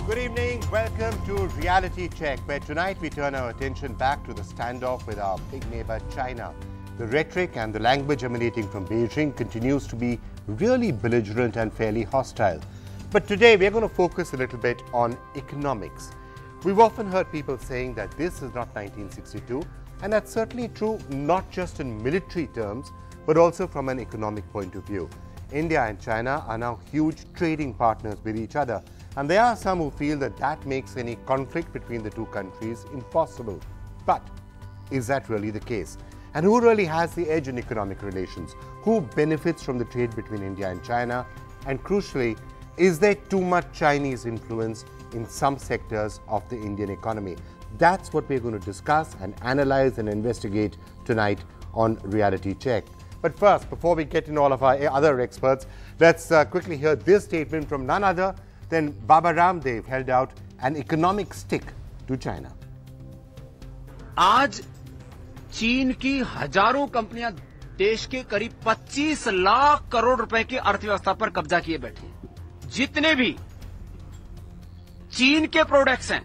Good evening. Welcome to Reality Check, where tonight we turn our attention back to the standoff with our big neighbor China. The rhetoric and the language emanating from Beijing continues to be really belligerent and fairly hostile. But today we're going to focus a little bit on economics. We've often heard people saying that this is not 1962, and that's certainly true not just in military terms, but also from an economic point of view. India and China are now huge trading partners with each other. And there are some who feel that that makes any conflict between the two countries impossible. But is that really the case? And who really has the edge in economic relations? Who benefits from the trade between India and China? And crucially, is there too much Chinese influence in some sectors of the Indian economy? That's what we're going to discuss and analyze and investigate tonight on Reality Check. But first, before we get in all of our other experts, let's quickly hear this statement from none other then Baba Ramdev held out an economic stick to China. आज चीन की हजारों कंपनियां देश के करीब 25 लाख करोड़ रुपए की अर्थव्यवस्था पर कब्जा किए बैठी हैं। जितने भी चीन के प्रोडक्ट्स हैं,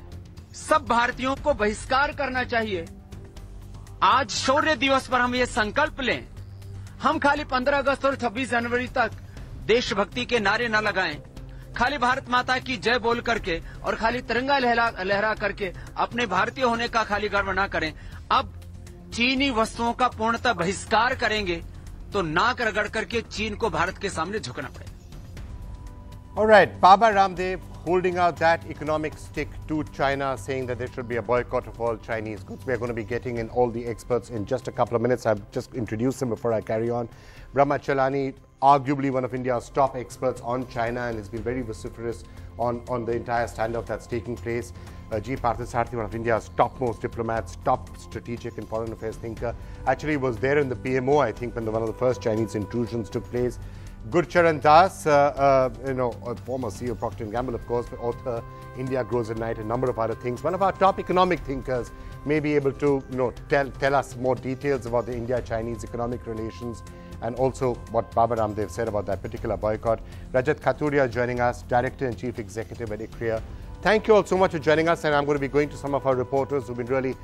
सब भारतीयों को बहिष्कार करना चाहिए। आज शौर्य दिवस पर हम ये संकल्प लें, हम खाली 15 अगस्त और 26 जनवरी तक देशभक्ति के नारे न लगाएं, खाली भारत माता की जय बोल करके और खाली तिरंगा लहरा करके अपने भारतीय होने का खाली गर्व ना करें। अब चीनी वस्तुओं का पूर्णतः बहिष्कार करेंगे तो नाक रगड़ करके चीन को भारत के सामने झुकना पड़ेगा। All right, Baba Ramdev holding out that economic stick to China, saying that there should be a boycott of all Chinese goods. We're going to be getting in all the experts in just a couple of minutes. I've just introduced them before I carry on. Brahma Chalani, arguably one of India's top experts on China, and has been very vociferous on the entire standoff that's taking place. G. Parthasarathi, one of India's topmost diplomats, top strategic and foreign affairs thinker, actually was there in the PMO, I think, when one of the first Chinese intrusions took place. Gurcharan Das, a former CEO of Procter & Gamble, of course, but author, India Grows at Night, a number of other things. One of our top economic thinkers may be able to tell us more details about the India-Chinese economic relations and also what Baba Ramdev said about that particular boycott. Rajat Khaturiya joining us, Director and Chief Executive at ICRIA. Thank you all so much for joining us, and I'm going to be going to some of our reporters who've been really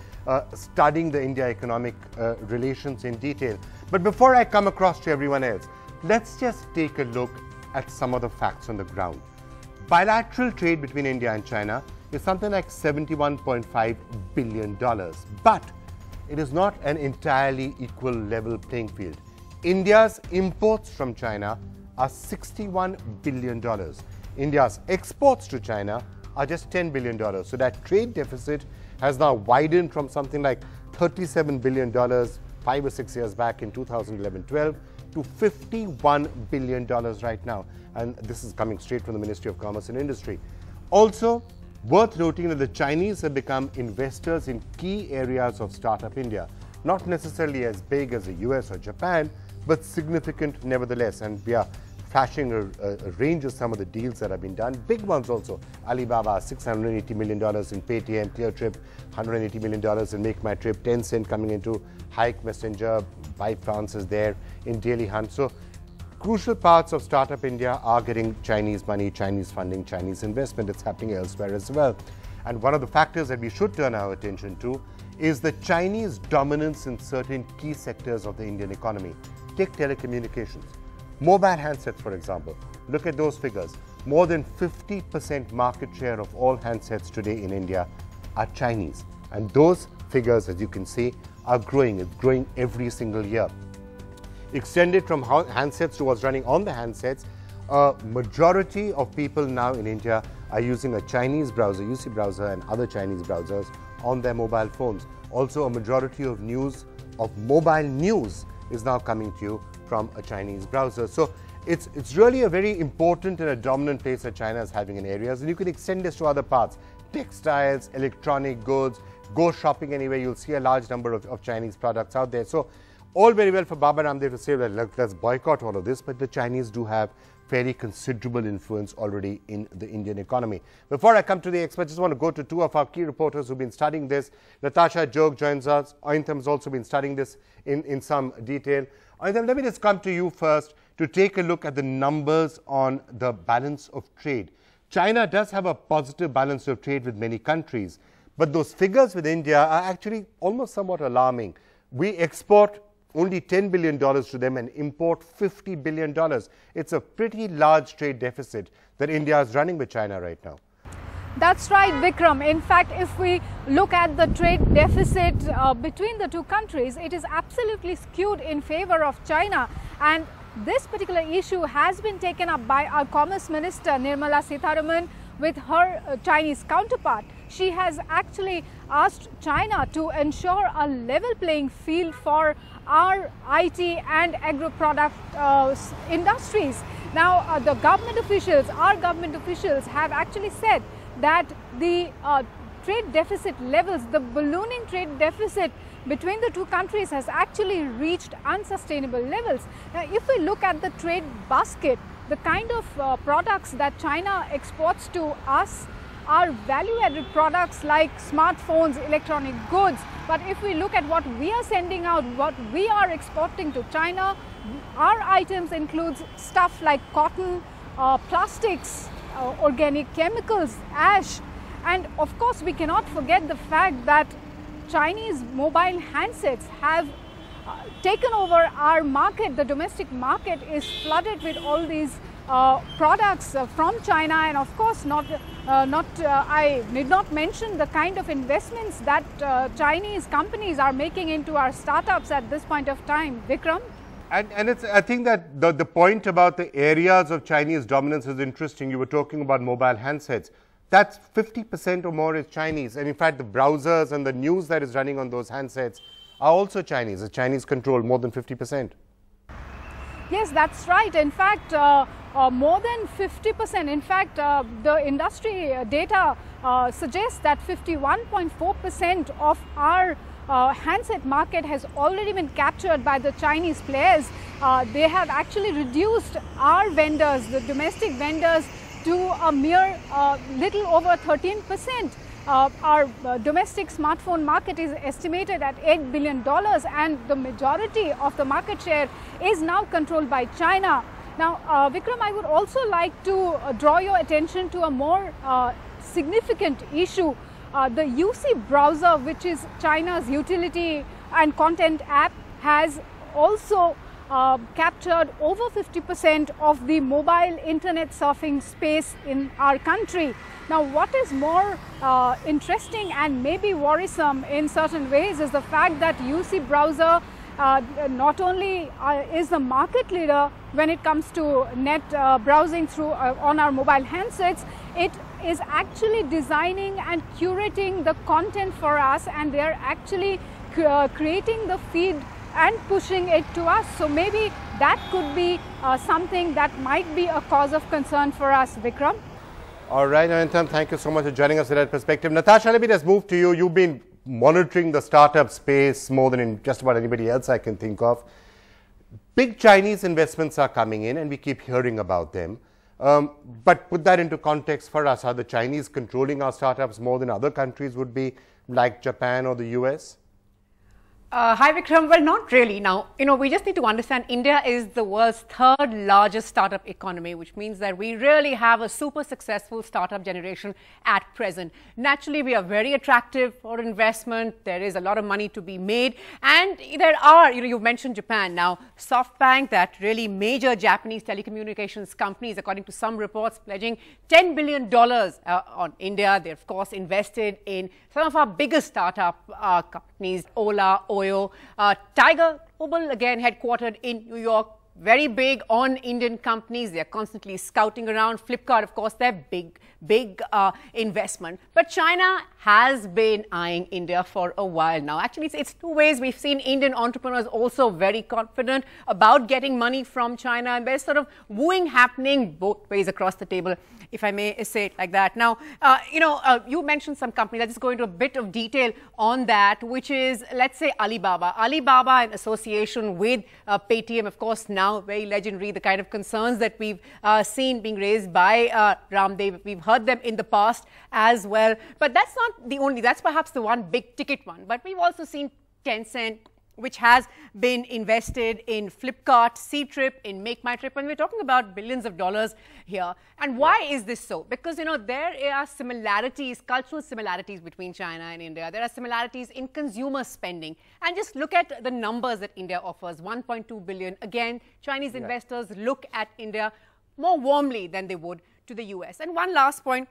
studying the India economic relations in detail. But before I come across to everyone else, let's just take a look at some of the facts on the ground. Bilateral trade between India and China is something like $71.5 billion, but it is not an entirely equal level playing field. India's imports from China are $61 billion. India's exports to China are just $10 billion. So that trade deficit has now widened from something like $37 billion 5 or 6 years back in 2011-12 to $51 billion right now. And this is coming straight from the Ministry of Commerce and Industry. Also, worth noting that the Chinese have become investors in key areas of startup India. Not necessarily as big as the US or Japan, but significant nevertheless. And we are flashing a range of some of the deals that have been done. Big ones also. Alibaba, $680 million in Paytm, ClearTrip, $180 million in Make My Trip, Tencent coming into Hike Messenger, ByteDance is there in Daily Hunt. So crucial parts of startup India are getting Chinese money, Chinese funding, Chinese investment. It's happening elsewhere as well. And one of the factors that we should turn our attention to is the Chinese dominance in certain key sectors of the Indian economy. Take telecommunications. Mobile handsets, for example. Look at those figures. More than 50% market share of all handsets today in India are Chinese. And those figures, as you can see, are growing. It's growing every single year. Extended from handsets to what's running on the handsets, a majority of people now in India are using a Chinese browser, UC browser and other Chinese browsers on their mobile phones. Also, a majority of mobile news is now coming to you from a Chinese browser. So it's really a very important and a dominant place that China is having in areas. And you can extend this to other parts. Textiles, electronic goods, go shopping anywhere, you'll see a large number of Chinese products out there. So all very well for Baba Ramdev to say that let's boycott all of this, but the Chinese do have fairly considerable influence already in the Indian economy. Before I come to the experts, I just want to go to two of our key reporters who've been studying this. Natasha Jog joins us. Ointham has also been studying this in some detail. Ointham, let me just come to you first to take a look at the numbers on the balance of trade. China does have a positive balance of trade with many countries, but those figures with India are actually almost somewhat alarming. We export only $10 billion to them and import $50 billion. It's a pretty large trade deficit that India is running with China right now. That's right, Vikram. In fact, if we look at the trade deficit between the two countries, it is absolutely skewed in favor of China. And this particular issue has been taken up by our Commerce Minister, Nirmala Sitharaman, with her Chinese counterpart. She has actually asked China to ensure a level playing field for our IT and agro-product industries. Now, our government officials have actually said that the trade deficit levels, the ballooning trade deficit between the two countries has actually reached unsustainable levels. Now, if we look at the trade basket, the kind of products that China exports to us are value-added products like smartphones, electronic goods. But if we look at what we are sending out, what we are exporting to China, our items includes stuff like cotton, plastics, organic chemicals, ash, and of course we cannot forget the fact that Chinese mobile handsets have taken over our market. The domestic market is flooded with all these products from China, and of course I need not mention the kind of investments that Chinese companies are making into our startups at this point of time. Vikram? And it's, I think that the point about the areas of Chinese dominance is interesting. You were talking about mobile handsets. That's 50% or more is Chinese. And in fact, the browsers and the news that is running on those handsets are also Chinese. It's Chinese control, more than 50%. Yes, that's right. In fact, more than 50%. In fact, the industry data suggests that 51.4% of our handset market has already been captured by the Chinese players. They have actually reduced our vendors, the domestic vendors, to a mere little over 13%. Our domestic smartphone market is estimated at $8 billion, and the majority of the market share is now controlled by China. Now, Vikram, I would also like to draw your attention to a more significant issue. The UC browser, which is China's utility and content app, has also captured over 50% of the mobile internet surfing space in our country. Now, what is more interesting and maybe worrisome in certain ways is the fact that UC browser not only is the market leader when it comes to net browsing through on our mobile handsets, it is actually designing and curating the content for us, and they are actually creating the feed and pushing it to us. So maybe that could be something that might be a cause of concern for us, Vikram. All right, Anantam, thank you so much for joining us with that perspective. Natasha, let me just move to you. You've been monitoring the startup space more than in just about anybody else I can think of. Big Chinese investments are coming in and we keep hearing about them. But put that into context for us. Are the Chinese controlling our startups more than other countries would be, like Japan or the US? Hi Vikram, well not really. Now, we just need to understand India is the world's third largest startup economy, which means that we really have a super successful startup generation at present. Naturally, we are very attractive for investment. There is a lot of money to be made, and there are, you've mentioned Japan. Now, SoftBank, that really major Japanese telecommunications company, is, according to some reports, pledging $10 billion on India. They, of course, invested in some of our biggest startup companies, Ola, Oyo, Tiger Global, again headquartered in New York, very big on Indian companies. They're constantly scouting around. Flipkart, of course, they're big investment. But China has been eyeing India for a while now. Actually, it's two ways. We've seen Indian entrepreneurs also very confident about getting money from China, and there's sort of wooing happening both ways across the table, if I may say it like that. Now, you mentioned some company. Let's just go into a bit of detail on that, which is, let's say, Alibaba. Alibaba, in association with Paytm, of course, now very legendary, the kind of concerns that we've seen being raised by Ramdev. We've heard them in the past as well. But that's not the only, that's perhaps the one big ticket one. But we've also seen Tencent, which has been invested in Flipkart, Ctrip, in Make My Trip, and we're talking about billions of dollars here. And why is this so? Because, you know, there are similarities, cultural similarities between China and India. There are similarities in consumer spending. And just look at the numbers that India offers, 1.2 billion. Again, Chinese investors look at India more warmly than they would to the US. And one last point,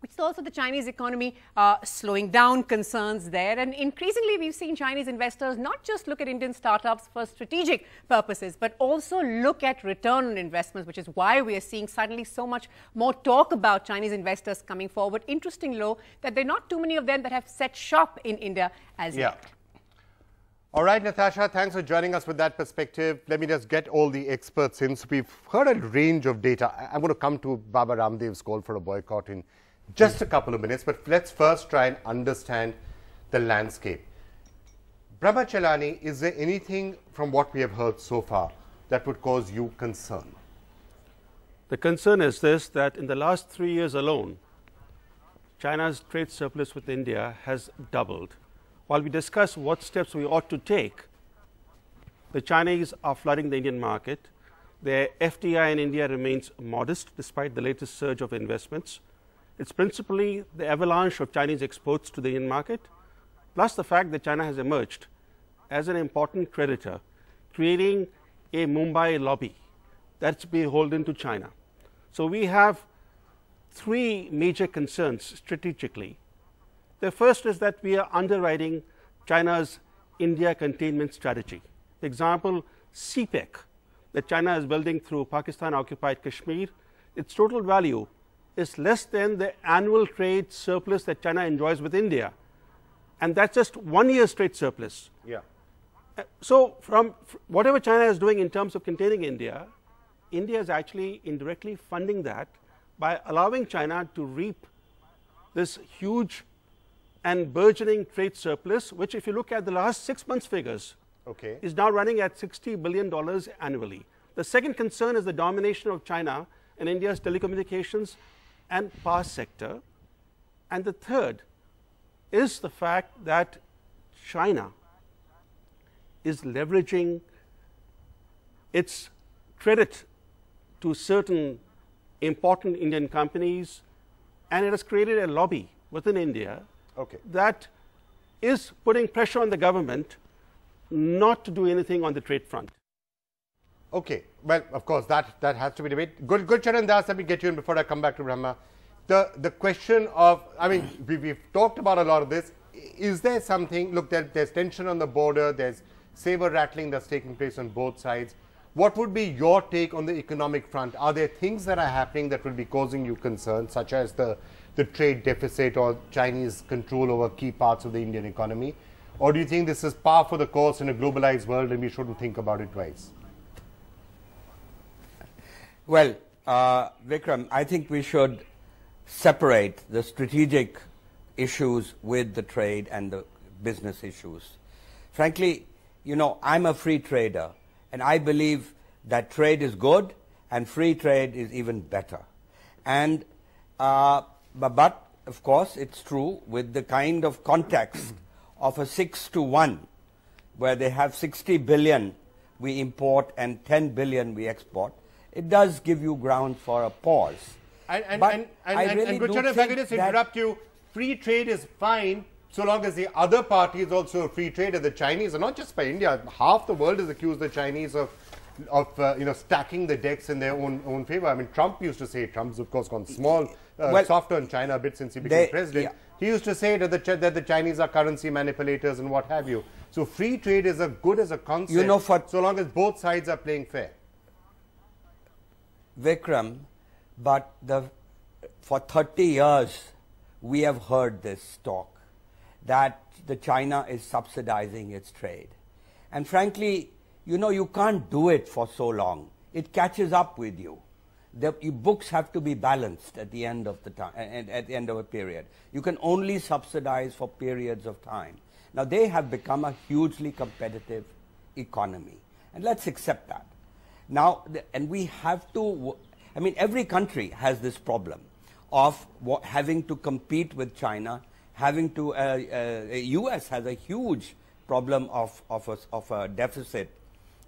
which is also the Chinese economy slowing down, concerns there. And increasingly, we've seen Chinese investors not just look at Indian startups for strategic purposes, but also look at return on investments, which is why we are seeing suddenly so much more talk about Chinese investors coming forward. Interesting, though, that there are not too many of them that have set shop in India as yet. All right, Natasha, thanks for joining us with that perspective. Let me just get all the experts in. So we've heard a range of data. I'm going to come to Baba Ramdev's call for a boycott in just a couple of minutes, but let's first try and understand the landscape. Brahma Chelani, is there anything from what we have heard so far that would cause you concern? The concern is this, that in the last 3 years alone, China's trade surplus with India has doubled. While we discuss what steps we ought to take, the Chinese are flooding the Indian market. Their FDI in India remains modest despite the latest surge of investments. It's principally the avalanche of Chinese exports to the Indian market, plus the fact that China has emerged as an important creditor, creating a Mumbai lobby that's beholden to China. So we have three major concerns strategically. The first is that we are underwriting China's India containment strategy. For example, CPEC that China is building through Pakistan-occupied Kashmir, its total value is less than the annual trade surplus that China enjoys with India. And that's just 1 year's trade surplus. So from whatever China is doing in terms of containing India, India is actually indirectly funding that by allowing China to reap this huge and burgeoning trade surplus, which if you look at the last 6 months figures, is now running at $60 billion annually. The second concern is the domination of China in India's telecommunications and power sector. And the third is the fact that China is leveraging its credit to certain important Indian companies, and it has created a lobby within India that is putting pressure on the government not to do anything on the trade front. Well, of course, that has to be debated. Good, Charan Das, let me get you in before I come back to Brahma. The question of, I mean, we've talked about a lot of this. Is there something, look, there's tension on the border, there's saber rattling that's taking place on both sides. What would be your take on the economic front? Are there things that are happening that will be causing you concern, such as the trade deficit or Chinese control over key parts of the Indian economy? Or do you think this is par for the course in a globalized world and we shouldn't think about it twice? Well, Vikram, I think we should separate the strategic issues with the trade and the business issues. Frankly, you know, I'm a free trader, and I believe that trade is good and free trade is even better. And but of course, it's true with the kind of context of a 6-to-1, where they have 60 billion we import and 10 billion we export. It does give you ground for a pause. And Gurcharan, if I could just interrupt you, free trade is fine so long as the other party is also a free trader. The Chinese are not just by India. Half the world has accused the Chinese of stacking the decks in their own favor. I mean, Trump used to say, Trump's of course gone softer on China a bit since he became president. He used to say that the Chinese are currency manipulators and what have you. So free trade is as good as a concept, so long as both sides are playing fair. Vikram, but for 30 years we have heard this talk that the China is subsidizing its trade. And frankly, you know, you can't do it for so long. It catches up with you. The books have to be balanced at the end of the time, at the end of a period. You can only subsidize for periods of time. Now they have become a hugely competitive economy, and let's accept that. Now, and we have to, I mean, every country has this problem of having to compete with China, having to, US has a huge problem of a deficit,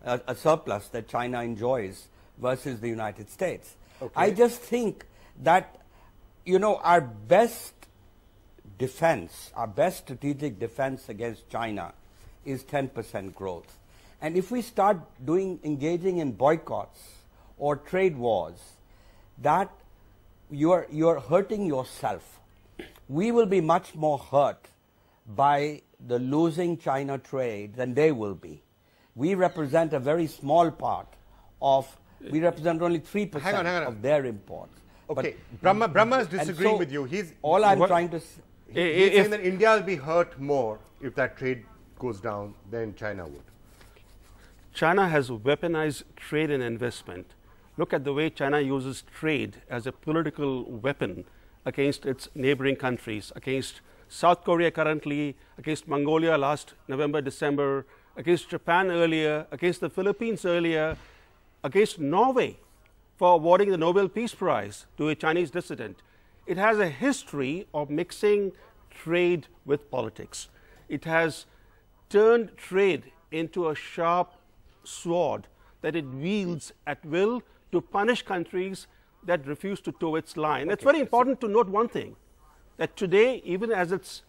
a surplus that China enjoys versus the United States. Okay. I just think that, you know, our best defense, our best strategic defense against China is 10% growth. And if we start engaging in boycotts or trade wars, that you're hurting yourself. We will be much more hurt by the losing China trade than they will be. We represent a very small part of, we represent only 3% of their imports. Okay, Brahma is disagreeing with you. He's trying to he's saying that India will be hurt more if that trade goes down than China would. China has weaponized trade and investment. Look at the way China uses trade as a political weapon against its neighboring countries, against South Korea currently, against Mongolia last November, December, against Japan earlier, against the Philippines earlier, against Norway for awarding the Nobel Peace Prize to a Chinese dissident. It has a history of mixing trade with politics. It has turned trade into a sharp sword that it wields at will to punish countries that refuse to toe its line. Okay. It's very important to note one thing, that today, even as it's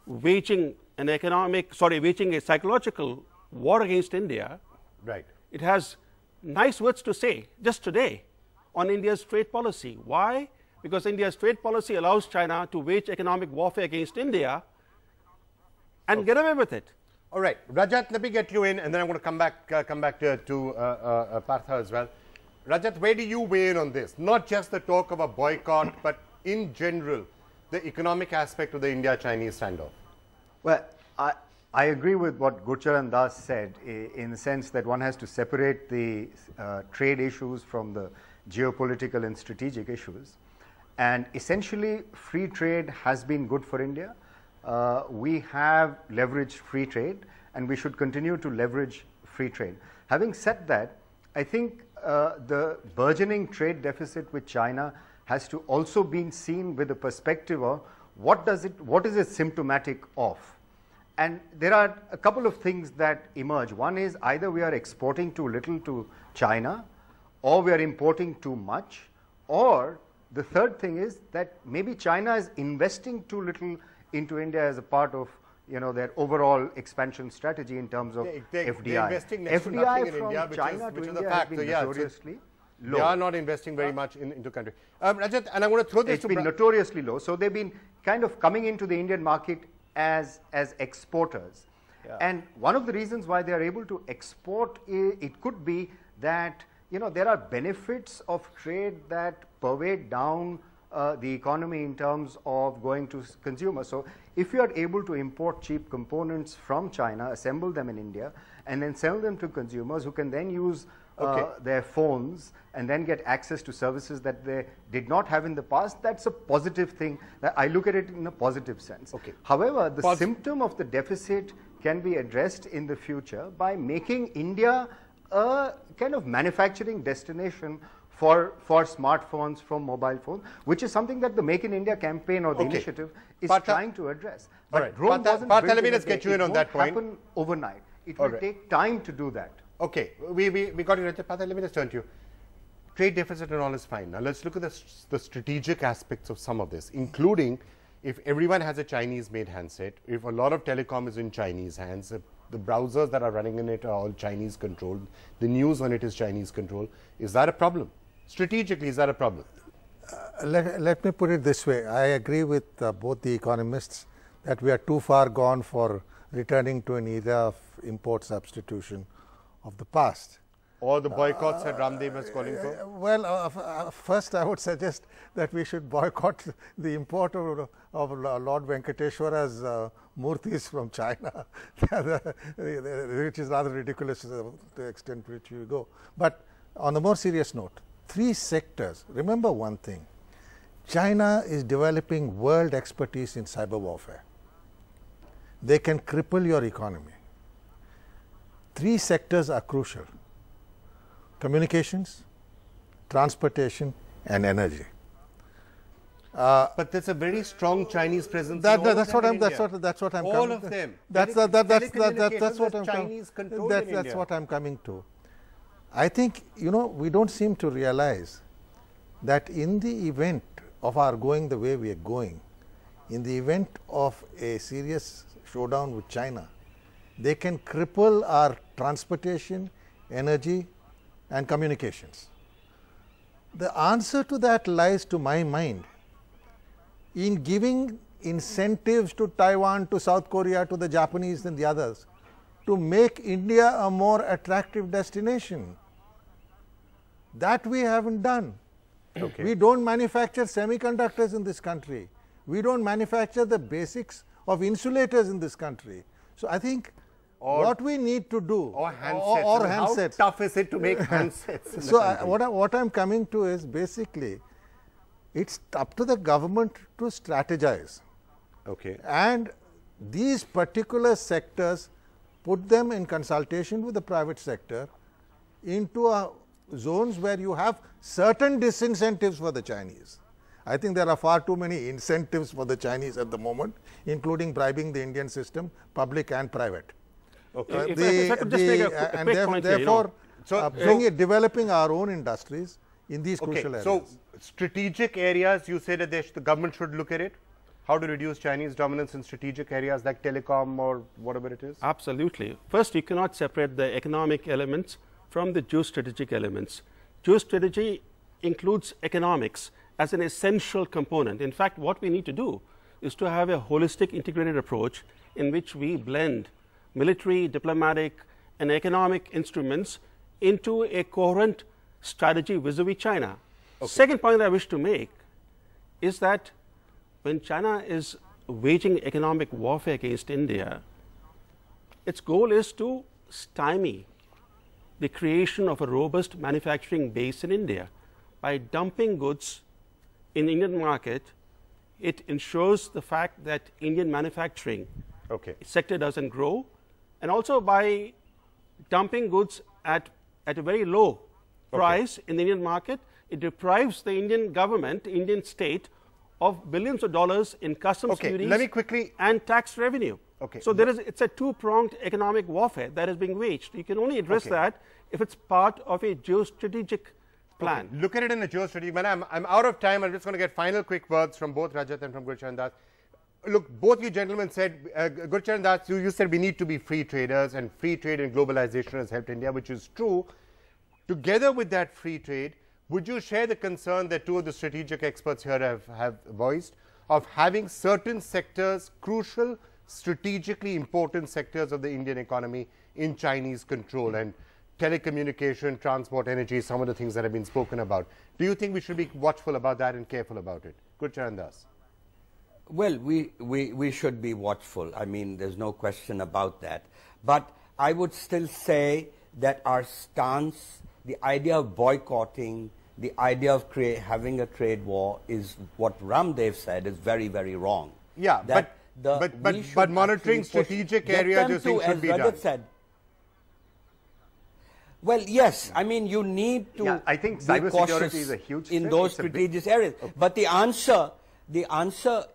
waging a psychological war against India, right, it has nice words to say just today on India's trade policy. Why? Because India's trade policy allows China to wage economic warfare against India and get away with it. All right, Rajat, let me get you in, and then I'm going to come back to Partha as well. Rajat, where do you weigh in on this? Not just the talk of a boycott, but in general, the economic aspect of the India-Chinese standoff. Well, I agree with what Gurcharan Das said in the sense that one has to separate the trade issues from the geopolitical and strategic issues. And essentially, free trade has been good for India. We have leveraged free trade, and we should continue to leverage free trade. Having said that, I think the burgeoning trade deficit with China has to also be seen with the perspective of what is it symptomatic of. And there are a couple of things that emerge. One is either we are exporting too little to China, or we are importing too much, or the third thing is that maybe China is investing too little into India as a part of, you know, their overall expansion strategy in terms of FDI. They're investing next to nothing in India, which is the fact. So yeah, notoriously low. They are not investing very much into country. Rajat, and I'm going to throw this to been notoriously low. So they've been kind of coming into the Indian market as exporters. Yeah. And one of the reasons why they are able to export, it could be that, you know, there are benefits of trade that pervade down the economy in terms of going to consumers. So if you are able to import cheap components from China, assemble them in India, and then sell them to consumers who can then use their phones and then get access to services that they did not have in the past, that's a positive thing. I look at it in a positive sense. Okay. However, the symptom of the deficit can be addressed in the future by making India a kind of manufacturing destination for smartphones, from mobile phones, which is something that the Make in India campaign or the initiative is trying to address. But Rome wasn't built in a day. Get you in on that point. It won't happen overnight. It will take time to do that. Okay, we got you, Rajat. Partha, let me just turn to you. Trade deficit and all is fine. Now let's look at the strategic aspects of some of this, including if everyone has a Chinese-made handset, if a lot of telecom is in Chinese hands, if the browsers that are running in it are all Chinese-controlled, the news on it is Chinese-controlled, is that a problem? Strategically, is that a problem? Let me put it this way. I agree with both the economists that we are too far gone for returning to an era of import substitution of the past. Or the boycotts that Ramdev was calling for? Well, first I would suggest that we should boycott the import of Lord Venkateshwara's murtis from China, which is rather ridiculous to the extent to which we go. But on a more serious note, 3 sectors. Remember one thing, China is developing world expertise in cyber warfare. They can cripple your economy. 3 sectors are crucial: communications, transportation, and energy. But there's a very strong Chinese presence. That's what I'm all of them. That's what I'm coming to. I think, you know, we don't seem to realize that in the event of our going the way we are going, in the event of a serious showdown with China, they can cripple our transportation, energy and communications. The answer to that lies, to my mind, in giving incentives to Taiwan, to South Korea, to the Japanese and the others, to make India a more attractive destination. That we haven't done. Okay. We don't manufacture semiconductors in this country. We don't manufacture the basics of insulators in this country. So I think what we need to do, or handsets. How tough is it to make handsets? So what I'm coming to is basically, it's up to the government to strategize. Okay. And these particular sectors, put them in consultation with the private sector into zones where you have certain disincentives for the Chinese. I think there are far too many incentives for the Chinese at the moment, including bribing the Indian system, public and private. Okay. If I could just make a quick point here, therefore, developing our own industries in these crucial areas. So, strategic areas, you say that the government should look at it? How to reduce Chinese dominance in strategic areas like telecom or whatever it is? Absolutely. First, you cannot separate the economic elements from the geostrategic elements. Geostrategy includes economics as an essential component. In fact, what we need to do is to have a holistic integrated approach in which we blend military, diplomatic and economic instruments into a coherent strategy vis-a-vis China. Okay. Second point I wish to make is that when China is waging economic warfare against India, its goal is to stymie the creation of a robust manufacturing base in India. By dumping goods in the Indian market, it ensures the fact that Indian manufacturing sector doesn't grow, and also by dumping goods at a very low price in the Indian market, it deprives the Indian government, Indian state, of billions of dollars in customs duties and tax revenue. So it's a two-pronged economic warfare that is being waged. You can only address that if it's part of a geostrategic plan. Look at it in a geostrategic manner. I'm out of time. I'm just going to get final quick words from both Rajat and from Gurcharan Das. Look, both you gentlemen said, Gurcharan Das, you said we need to be free traders, and free trade and globalization has helped India, which is true. Together with that free trade, would you share the concern that two of the strategic experts here have voiced of having certain sectors, crucial, strategically important sectors of the Indian economy in Chinese control, and telecommunication, transport, energy, some of the things that have been spoken about? Do you think we should be watchful about that and careful about it? Gurcharan Das. Well, we should be watchful. I mean, there's no question about that. But I would still say that our stance, the idea of boycotting, the idea of having a trade war is what Ramdev said is very, very wrong. Yeah, but monitoring strategic areas you think should be done. Said, well, yes, I mean, you need to I think be cybersecurity cautious is a huge in threat. those strategic areas. But the answer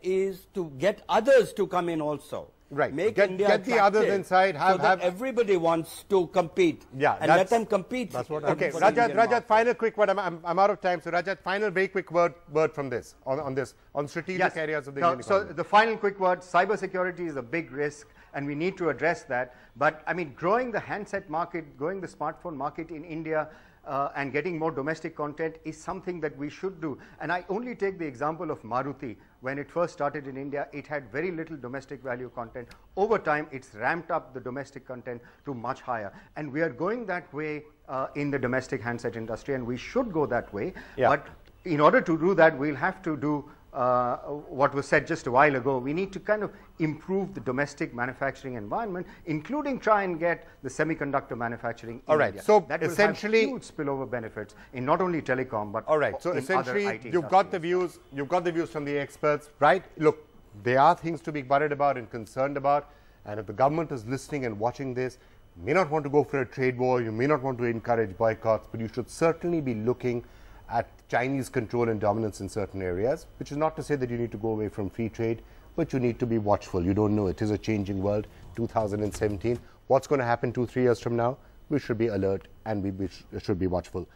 is to get others to come in also. Right. Make Get India the others inside. So that everybody wants to compete. Yeah, and let them compete. That's what Rajat, final quick word. I'm out of time. So Rajat, final very quick word from this on strategic areas of the Indian economy. So the final quick word: cybersecurity is a big risk, and we need to address that. But I mean, growing the handset market, growing the smartphone market in India, and getting more domestic content is something that we should do. And I only take the example of Maruti. When it first started in India, it had very little domestic value content. Over time, it's ramped up the domestic content to much higher. And we are going that way in the domestic handset industry, and we should go that way. Yeah. But in order to do that, we'll have to do what was said just a while ago. We need to kind of improve the domestic manufacturing environment, including try and get the semiconductor manufacturing in India. So that essentially, will have huge spillover benefits in not only telecom but so in essentially, other IT you've got the views from the experts, right? Look, there are things to be worried about and concerned about, and if the government is listening and watching this, you may not want to go for a trade war, you may not want to encourage boycotts, but you should certainly be looking at Chinese control and dominance in certain areas, which is not to say that you need to go away from free trade, but you need to be watchful. You don't know. It is a changing world, 2017. What's going to happen 2-3 years from now? We should be alert and we should be watchful.